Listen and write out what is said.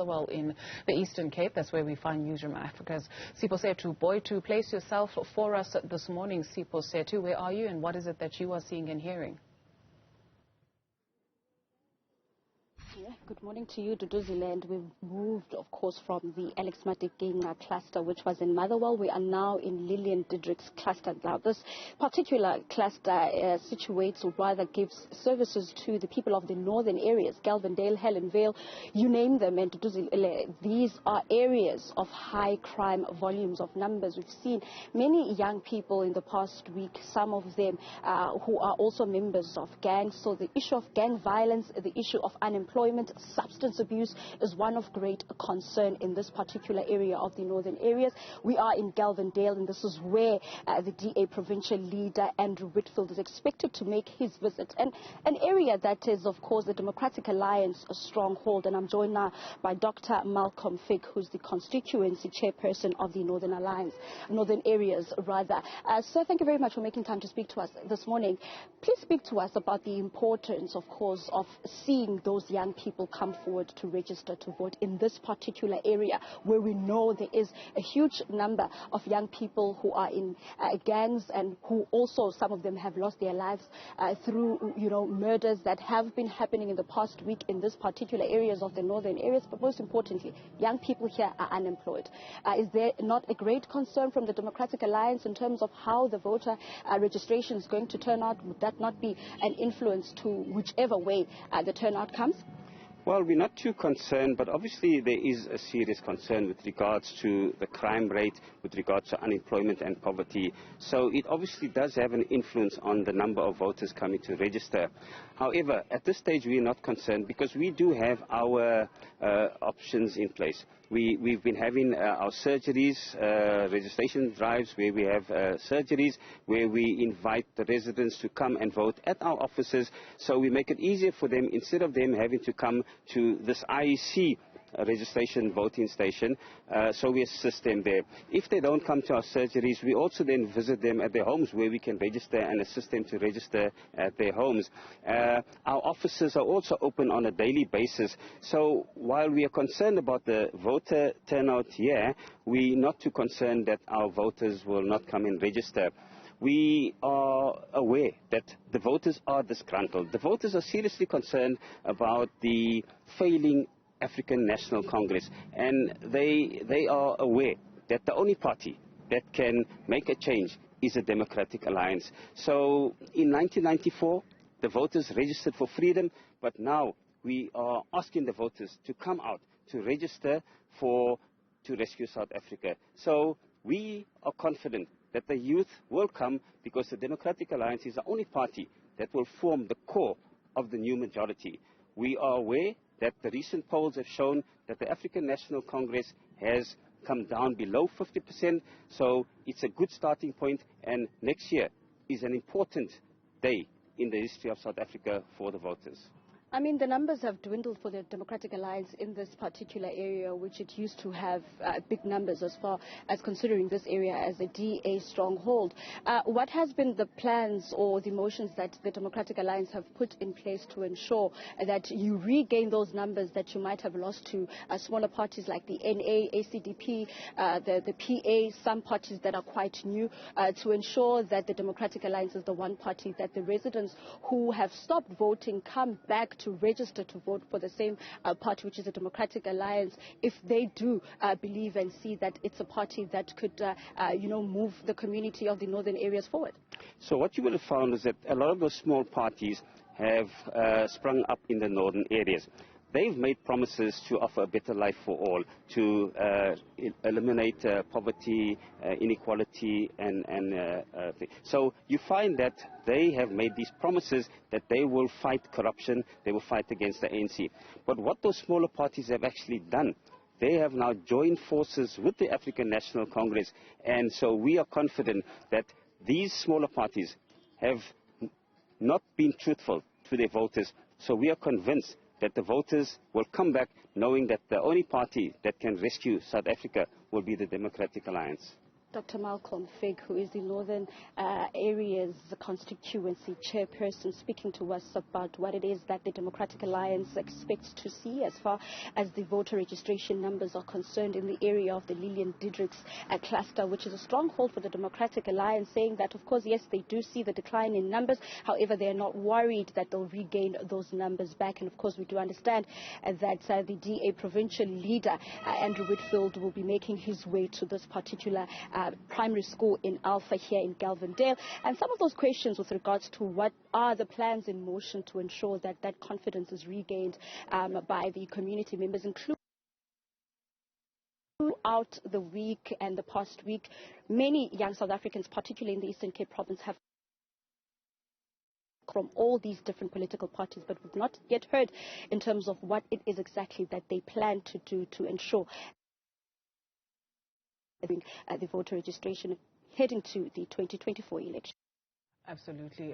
Motherwell in the Eastern Cape. That's where we find Newzroom Afrika's Siphosethu Booi to place yourself for us this morning. Siphosethu, where are you and what is it that you are seeing and hearing? Good morning to you, Duduziland. We've moved, of course, from the Alex Madikeng cluster, which was in Motherwell. We are now in Lillian Didrik's cluster. Now, this particular cluster situates, or rather gives services to the people of the northern areas, Galvindale, Helen Vale, you name them. And these are areas of high crime volumes of numbers. We've seen many young people in the past week, some of them who are also members of gangs. So the issue of gang violence, the issue of unemployment, substance abuse is one of great concern in this particular area of the northern areas. We are in Galvindale, and this is where the DA provincial leader Andrew Whitfield is expected to make his visit, and an area that is, of course, the Democratic Alliance a stronghold. And I'm joined now by Dr Malcom Figg, who's the constituency chairperson of the Northern Alliance, Northern Areas rather. Sir, thank you very much for making time to speak to us this morning. Please speak to us about the importance, of course, of seeing those young people come forward to register to vote in this particular area where we know there is a huge number of young people who are in gangs and who also, some of them have lost their lives through, murders that have been happening in the past week in this particular areas of the northern areas. But most importantly, young people here are unemployed. Is there not a great concern from the Democratic Alliance in terms of how the voter registration is going to turn out? Would that not be an influence to whichever way the turnout comes? Well, we're not too concerned, but obviously there is a serious concern with regards to the crime rate, with regards to unemployment and poverty. So it obviously does have an influence on the number of voters coming to register. However, at this stage we're not concerned because we do have our options in place. We've been having our surgeries, registration drives where we have surgeries, where we invite the residents to come and vote at our offices. So we make it easier for them instead of them having to come to this IEC registration voting station, so we assist them there. If they don't come to our surgeries, we also then visit them at their homes where we can register and assist them to register at their homes. Our offices are also open on a daily basis, so while we are concerned about the voter turnout here, we're not too concerned that our voters will not come and register. We are aware that the voters are disgruntled. The voters are seriously concerned about the failing African National Congress, and they are aware that the only party that can make a change is a Democratic Alliance. So in 1994, the voters registered for freedom, but now we are asking the voters to come out to register to rescue South Africa. So we are confident that the youth will come because the Democratic Alliance is the only party that will form the core of the new majority. We are aware that the recent polls have shown that the African National Congress has come down below 50%, so it's a good starting point, and next year is an important day in the history of South Africa for the voters. I mean, the numbers have dwindled for the Democratic Alliance in this particular area, which it used to have big numbers as far as considering this area as a DA stronghold. What has been the plans or the motions that the Democratic Alliance have put in place to ensure that you regain those numbers that you might have lost to smaller parties like the NA, ACDP, the PA, some parties that are quite new, to ensure that the Democratic Alliance is the one party that the residents who have stopped voting come back to register to vote for the same party, which is the Democratic Alliance, if they do believe and see that it's a party that could, move the community of the northern areas forward? So what you will have found is that a lot of those small parties have sprung up in the northern areas. They've made promises to offer a better life for all, to eliminate poverty, inequality, so you find that they have made these promises that they will fight corruption, they will fight against the ANC. But what those smaller parties have actually done, they have now joined forces with the African National Congress, and so we are confident that these smaller parties have not been truthful to their voters. So we are convinced that the voters will come back knowing that the only party that can rescue South Africa will be the Democratic Alliance. Dr Malcom Figg, who is the Northern Areas Constituency Chairperson, speaking to us about what it is that the Democratic Alliance expects to see as far as the voter registration numbers are concerned in the area of the Lillian-Diedriks cluster, which is a stronghold for the Democratic Alliance, saying that, of course, yes, they do see the decline in numbers. However, they are not worried that they'll regain those numbers back. And, of course, we do understand that the DA provincial leader, Andrew Whitfield, will be making his way to this particular primary school in Alpha here in Galvindale. And some of those questions with regards to what are the plans in motion to ensure that that confidence is regained by the community members, including throughout the week and the past week, many young South Africans, particularly in the Eastern Cape province, have from all these different political parties, but we've not yet heard in terms of what it is exactly that they plan to do to ensure the voter registration heading to the 2024 election. Absolutely.